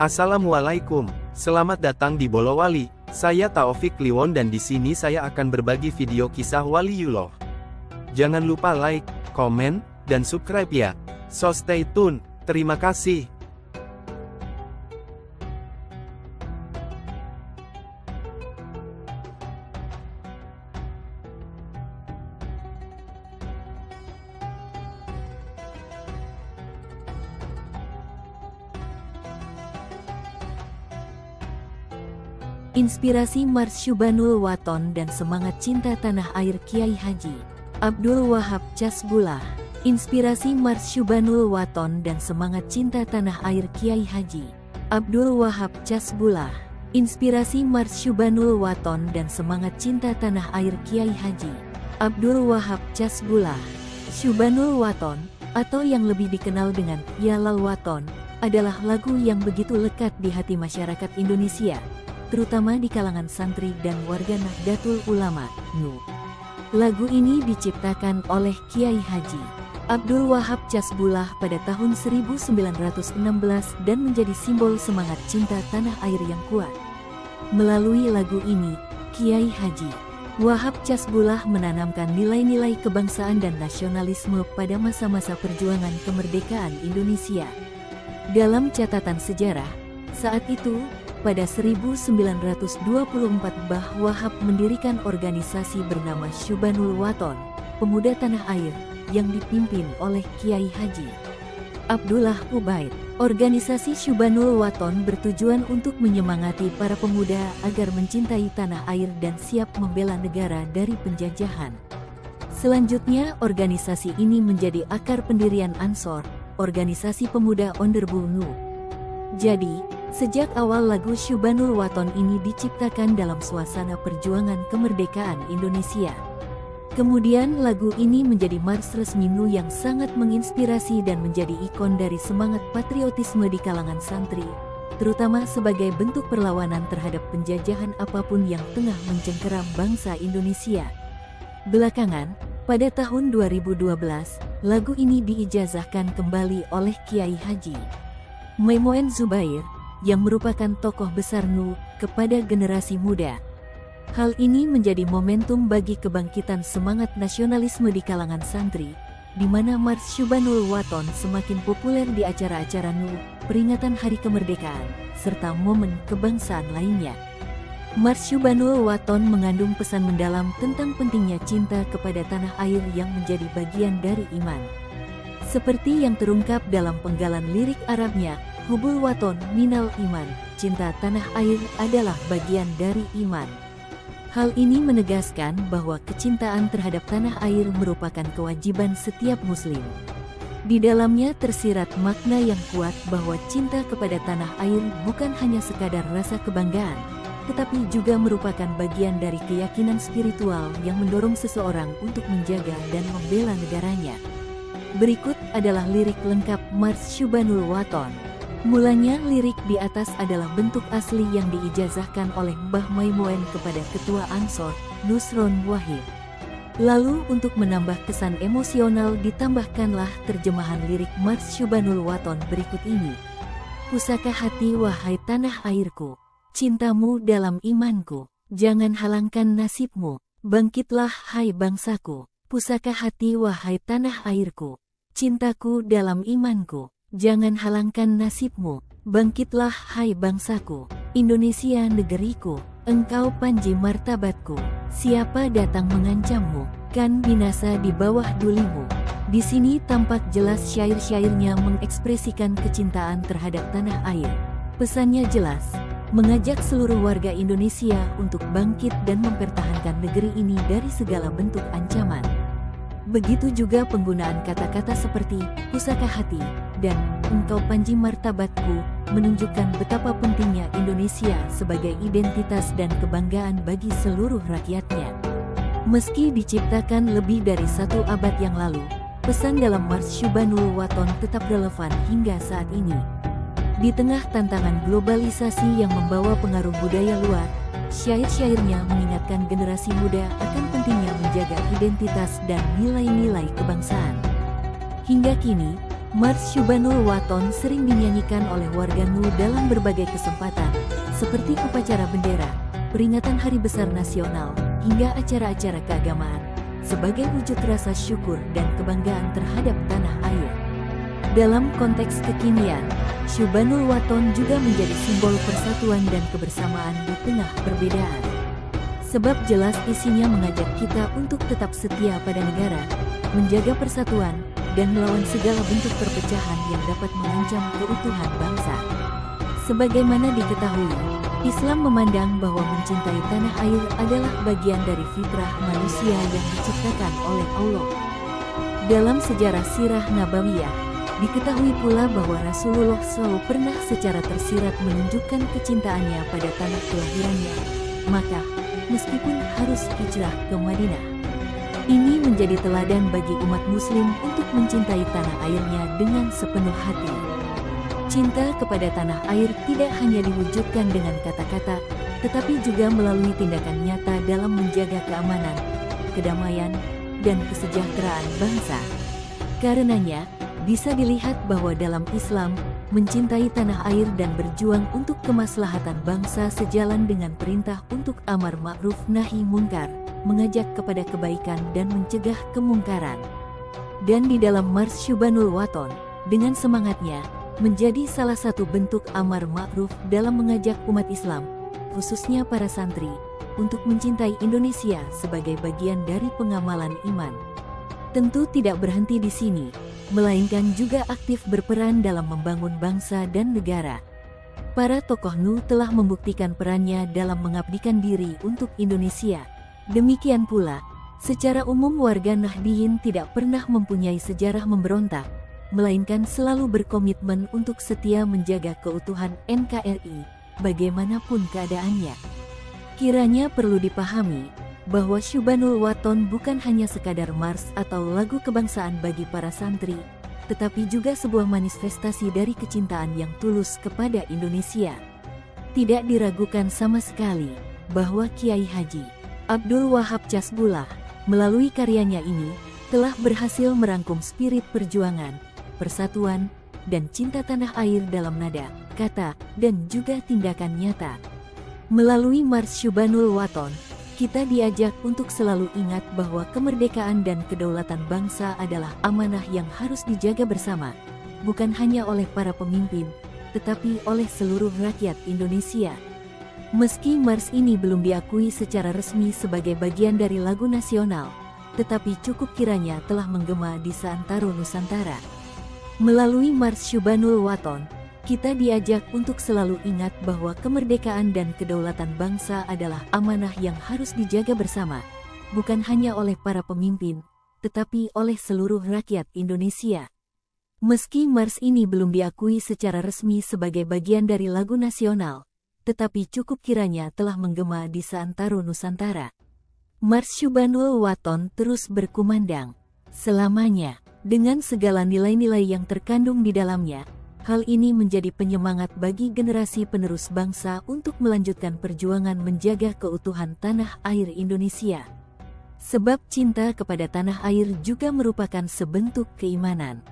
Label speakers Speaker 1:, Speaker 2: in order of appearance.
Speaker 1: Assalamualaikum, selamat datang di Bolowali. Saya Taufik Kliwon dan di sini saya akan berbagi video kisah Waliullah. Jangan lupa like, komen, dan subscribe ya. So stay tune. Terima kasih.
Speaker 2: Inspirasi Mars Syubanul Waton dan semangat cinta tanah air Kiai Haji Abdul Wahab Casbullah. Inspirasi Mars Syubanul Waton dan semangat cinta tanah air Kiai Haji Abdul Wahab Casbullah. Inspirasi Mars Syubanul Waton dan semangat cinta tanah air Kiai Haji Abdul Wahab Casbullah. Syubanul Waton, atau yang lebih dikenal dengan Yalal Waton, adalah lagu yang begitu lekat di hati masyarakat Indonesia, terutama di kalangan santri dan warga Nahdlatul Ulama, NU. Lagu ini diciptakan oleh Kiai Haji Abdul Wahab Casbullah pada tahun 1916 dan menjadi simbol semangat cinta tanah air yang kuat. Melalui lagu ini, Kiai Haji Wahab Casbullah menanamkan nilai-nilai kebangsaan dan nasionalisme pada masa-masa perjuangan kemerdekaan Indonesia. Dalam catatan sejarah, saat itu, pada 1924 Mbah Wahab mendirikan organisasi bernama Syubanul Waton, Pemuda Tanah Air, yang dipimpin oleh Kiai Haji Abdullah Ubaid. Organisasi Syubanul Waton bertujuan untuk menyemangati para pemuda agar mencintai tanah air dan siap membela negara dari penjajahan. Selanjutnya, organisasi ini menjadi akar pendirian Ansor, organisasi pemuda Onderbul NU. Jadi, sejak awal lagu Syubanul Waton ini diciptakan dalam suasana perjuangan kemerdekaan Indonesia. Kemudian lagu ini menjadi mars resmi NU yang sangat menginspirasi dan menjadi ikon dari semangat patriotisme di kalangan santri, terutama sebagai bentuk perlawanan terhadap penjajahan apapun yang tengah mencengkeram bangsa Indonesia. Belakangan, pada tahun 2012, lagu ini diijazahkan kembali oleh Kiai Haji Maimun Zubair, yang merupakan tokoh besar NU, kepada generasi muda. Hal ini menjadi momentum bagi kebangkitan semangat nasionalisme di kalangan santri, di mana Mars Syubanul Waton semakin populer di acara-acara NU, peringatan Hari Kemerdekaan, serta momen kebangsaan lainnya. Mars Syubanul Waton mengandung pesan mendalam tentang pentingnya cinta kepada tanah air yang menjadi bagian dari iman. Seperti yang terungkap dalam penggalan lirik Arabnya, Hubul Waton minal iman, cinta tanah air adalah bagian dari iman. Hal ini menegaskan bahwa kecintaan terhadap tanah air merupakan kewajiban setiap muslim. Di dalamnya tersirat makna yang kuat bahwa cinta kepada tanah air bukan hanya sekadar rasa kebanggaan, tetapi juga merupakan bagian dari keyakinan spiritual yang mendorong seseorang untuk menjaga dan membela negaranya. Berikut adalah lirik lengkap Mars Syubanul Waton. Mulanya lirik di atas adalah bentuk asli yang diijazahkan oleh Mbah Maimun kepada Ketua Ansor, Nusron Wahid. Lalu untuk menambah kesan emosional ditambahkanlah terjemahan lirik Mars Syubanul Waton berikut ini. Pusaka hati wahai tanah airku, cintamu dalam imanku, jangan halangkan nasibmu, bangkitlah hai bangsaku. Pusaka hati wahai tanah airku, cintaku dalam imanku, jangan halangkan nasibmu, bangkitlah hai bangsaku. Indonesia negeriku, engkau panji martabatku, siapa datang mengancammu, kan binasa di bawah dulimu. Di sini tampak jelas syair-syairnya mengekspresikan kecintaan terhadap tanah air. Pesannya jelas, mengajak seluruh warga Indonesia untuk bangkit dan mempertahankan negeri ini dari segala bentuk ancaman. Begitu juga penggunaan kata-kata seperti pusaka hati dan engkau panji martabatku menunjukkan betapa pentingnya Indonesia sebagai identitas dan kebanggaan bagi seluruh rakyatnya. Meski diciptakan lebih dari 1 abad yang lalu, pesan dalam Mars Syubanul Waton tetap relevan hingga saat ini. Di tengah tantangan globalisasi yang membawa pengaruh budaya luar, syair-syairnya mengingatkan generasi muda akan pentingnya menjaga identitas dan nilai-nilai kebangsaan. Hingga kini, Mars Syubanul Waton sering dinyanyikan oleh warga Nu dalam berbagai kesempatan, seperti upacara bendera, peringatan Hari Besar Nasional, hingga acara-acara keagamaan, sebagai wujud rasa syukur dan kebanggaan terhadap tanah air. Dalam konteks kekinian, Syubanul Waton juga menjadi simbol persatuan dan kebersamaan di tengah perbedaan. Sebab jelas isinya mengajak kita untuk tetap setia pada negara, menjaga persatuan, dan melawan segala bentuk perpecahan yang dapat mengancam keutuhan bangsa. Sebagaimana diketahui, Islam memandang bahwa mencintai tanah air adalah bagian dari fitrah manusia yang diciptakan oleh Allah. Dalam sejarah sirah nabawiyah, diketahui pula bahwa Rasulullah SAW pernah secara tersirat menunjukkan kecintaannya pada tanah kelahirannya, Makkah, meskipun harus hijrah ke Madinah. Ini menjadi teladan bagi umat muslim untuk mencintai tanah airnya dengan sepenuh hati. Cinta kepada tanah air tidak hanya diwujudkan dengan kata-kata, tetapi juga melalui tindakan nyata dalam menjaga keamanan, kedamaian, dan kesejahteraan bangsa. Karenanya, bisa dilihat bahwa dalam Islam, mencintai tanah air dan berjuang untuk kemaslahatan bangsa sejalan dengan perintah untuk amar ma'ruf nahi munkar, mengajak kepada kebaikan dan mencegah kemungkaran. Dan di dalam Mars Syubanul Waton, dengan semangatnya, menjadi salah satu bentuk amar ma'ruf dalam mengajak umat Islam, khususnya para santri, untuk mencintai Indonesia sebagai bagian dari pengamalan iman. Tentu tidak berhenti di sini, melainkan juga aktif berperan dalam membangun bangsa dan negara. Para tokoh Nu telah membuktikan perannya dalam mengabdikan diri untuk Indonesia. Demikian pula, secara umum warga Nahdliyin tidak pernah mempunyai sejarah memberontak, melainkan selalu berkomitmen untuk setia menjaga keutuhan NKRI, bagaimanapun keadaannya. Kiranya perlu dipahami, bahwa Syubanul Waton bukan hanya sekadar mars atau lagu kebangsaan bagi para santri, tetapi juga sebuah manifestasi dari kecintaan yang tulus kepada Indonesia. Tidak diragukan sama sekali, bahwa Kiai Haji Abdul Wahab Casbullah, melalui karyanya ini, telah berhasil merangkum spirit perjuangan, persatuan, dan cinta tanah air dalam nada, kata, dan juga tindakan nyata. Melalui Mars Syubanul Waton, kita diajak untuk selalu ingat bahwa kemerdekaan dan kedaulatan bangsa adalah amanah yang harus dijaga bersama, bukan hanya oleh para pemimpin, tetapi oleh seluruh rakyat Indonesia. Meski Mars ini belum diakui secara resmi sebagai bagian dari lagu nasional, tetapi cukup kiranya telah menggema di seantero Nusantara. Melalui Mars Syubanul Waton, kita diajak untuk selalu ingat bahwa kemerdekaan dan kedaulatan bangsa adalah amanah yang harus dijaga bersama, bukan hanya oleh para pemimpin, tetapi oleh seluruh rakyat Indonesia. Meski Mars ini belum diakui secara resmi sebagai bagian dari lagu nasional, tetapi cukup kiranya telah menggema di seantero Nusantara. Mars Syubanul Waton terus berkumandang selamanya, dengan segala nilai-nilai yang terkandung di dalamnya. Hal ini menjadi penyemangat bagi generasi penerus bangsa untuk melanjutkan perjuangan menjaga keutuhan tanah air Indonesia. Sebab cinta kepada tanah air juga merupakan sebentuk keimanan.